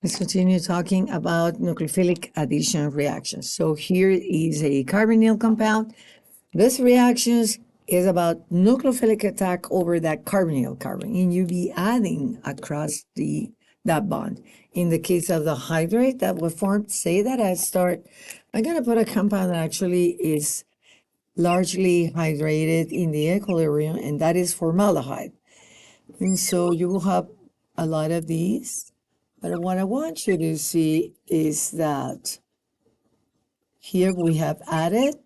Let's continue talking about nucleophilic addition reactions. So here is a carbonyl compound. This reaction is about nucleophilic attack over that carbonyl carbon, and you be adding across that bond. In the case of the hydrate that was formed, say that I'm going to put a compound that actually is largely hydrated in the equilibrium, and that is formaldehyde. And so you will have a lot of these. But what I want you to see is that here we have added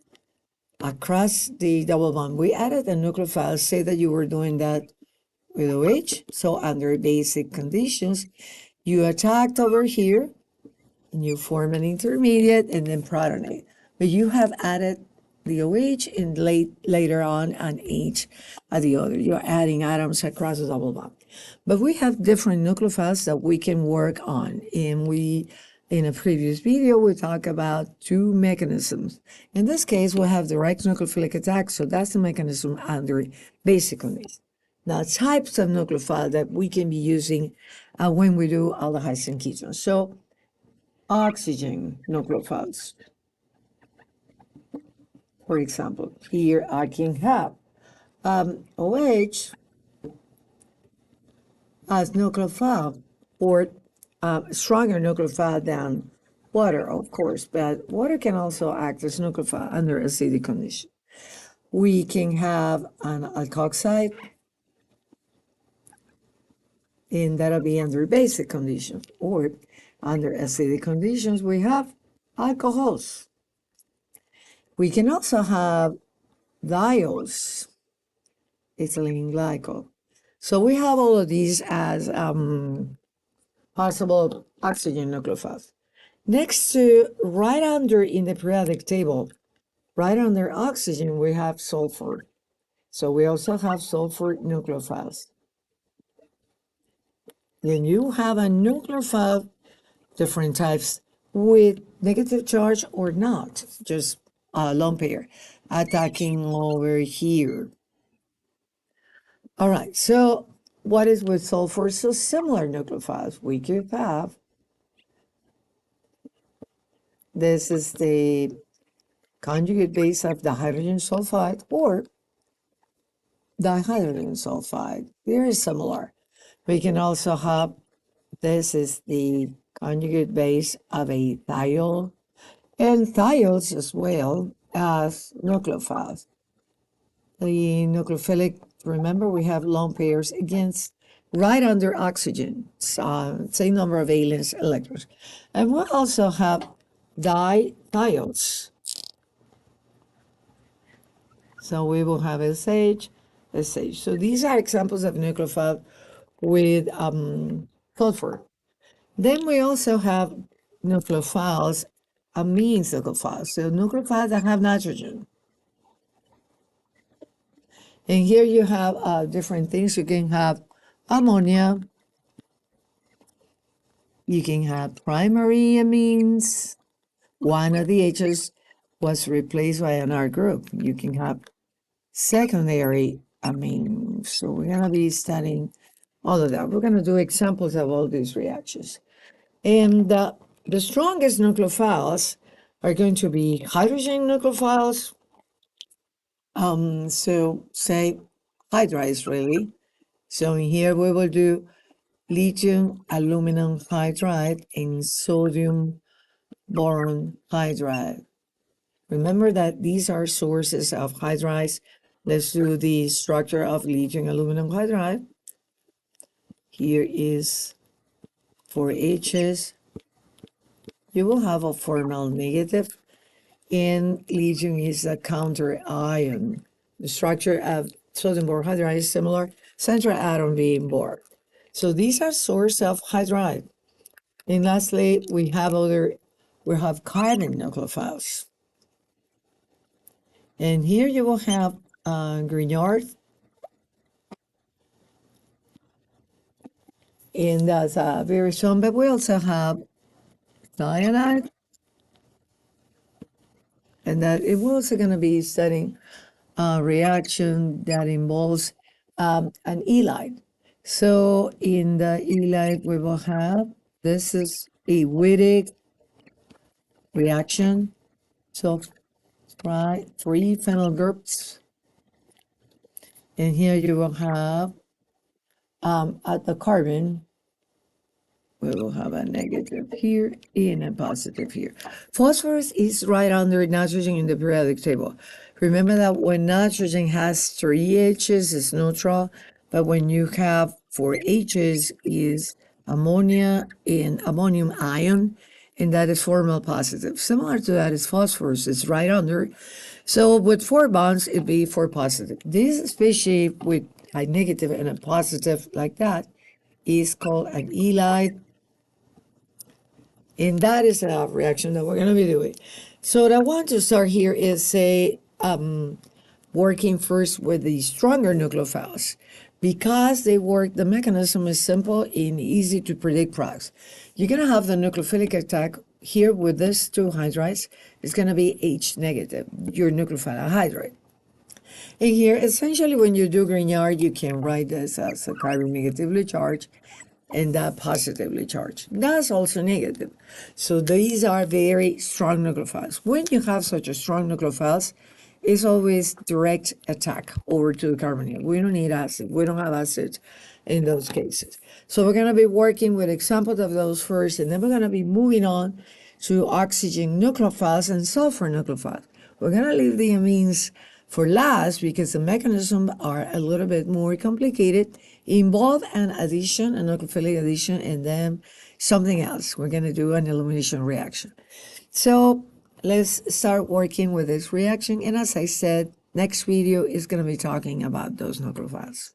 across the double bond. We added the nucleophiles. Say that you were doing that with OH. So under basic conditions, you attacked over here and you form an intermediate and then protonate. But you have added the OH and later on an H at the other. You're adding atoms across the double bond. But we have different nucleophiles that we can work on. And in a previous video, we talked about two mechanisms. In this case, we have direct nucleophilic attack. So that's the mechanism under basic conditions. Now, types of nucleophile that we can be using when we do aldehydes and ketones. So oxygen nucleophiles. For example, here I can have OH as nucleophile, or stronger nucleophile than water, of course, but water can also act as nucleophile under acidic conditions. We can have an alkoxide, and that'll be under basic conditions, or under acidic conditions, we have alcohols. We can also have diols, ethylene glycol. So we have all of these as possible oxygen nucleophiles. Next to, right under in the periodic table, right under oxygen, we have sulfur. So we also have sulfur nucleophiles. Then you have a nucleophile, different types, with negative charge or not, just a lone pair, attacking over here. All right, so what is with sulfur? So similar nucleophiles we could have. This is the conjugate base of the hydrogen sulfide or dihydrogen sulfide. Very similar. We can also have, this is the conjugate base of a thiol, and thiols as well as nucleophiles. The nucleophilic, remember, we have lone pairs against right under oxygen, same number of valence electrons. And we'll also have dithiols. So we will have SH, SH. So these are examples of nucleophile with sulfur. Then we also have nucleophiles, amines nucleophiles. So nucleophiles that have nitrogen. And here you have different things. You can have ammonia. You can have primary amines. One of the H's was replaced by an R group. You can have secondary amines. So we're going to be studying all of that. We're going to do examples of all these reactions. And the strongest nucleophiles are going to be hydrogen nucleophiles. So say hydrides really. So in here we will do lithium aluminum hydride and sodium boron hydride. Remember that these are sources of hydrides. Let's do the structure of lithium aluminum hydride. Here is 4 H's. You will have a formal negative, and lithium is a counter ion. The structure of sodium boron hydride is similar, central atom being boron. So these are source of hydride. And lastly, we have carbon nucleophiles. And here you will have Grignard, and that's very strong, but we also have cyanide, and that it we're also going to be studying a reaction that involves an halide. So in the halide, we will have This is a Wittig reaction. So try 3 phenyl groups. And here you will have at the carbon, we will have a negative here and a positive here. Phosphorus is right under nitrogen in the periodic table. Remember that when nitrogen has 3 H's, it's neutral, but when you have 4 H's, is ammonia and ammonium ion, and that is formal positive. Similar to that is phosphorus, it's right under. So with 4 bonds, it'd be 4 positive. This species with a negative and a positive like that is called an halide. And that is a reaction that we're going to be doing. So what I want to start here is say working first with the stronger nucleophiles. Because they work, the mechanism is simple and easy to predict products. You're going to have the nucleophilic attack here with these 2 hydrides. It's going to be H negative, your nucleophile hydride. And here, essentially, when you do Grignard, you can write this as a carbon negatively charged and that positively charged. That's also negative. So these are very strong nucleophiles. When you have such a strong nucleophiles, it's always direct attack over to the carbonyl. We don't need acid. We don't have acid in those cases. So we're going to be working with examples of those first, and then we're going to be moving on to oxygen nucleophiles and sulfur nucleophiles. We're going to leave the amines for last because the mechanisms are a little bit more complicated, involve an addition, a nucleophilic addition, and then something else. We're going to do an elimination reaction. So let's start working with this reaction. And as I said, next video is going to be talking about those nucleophiles.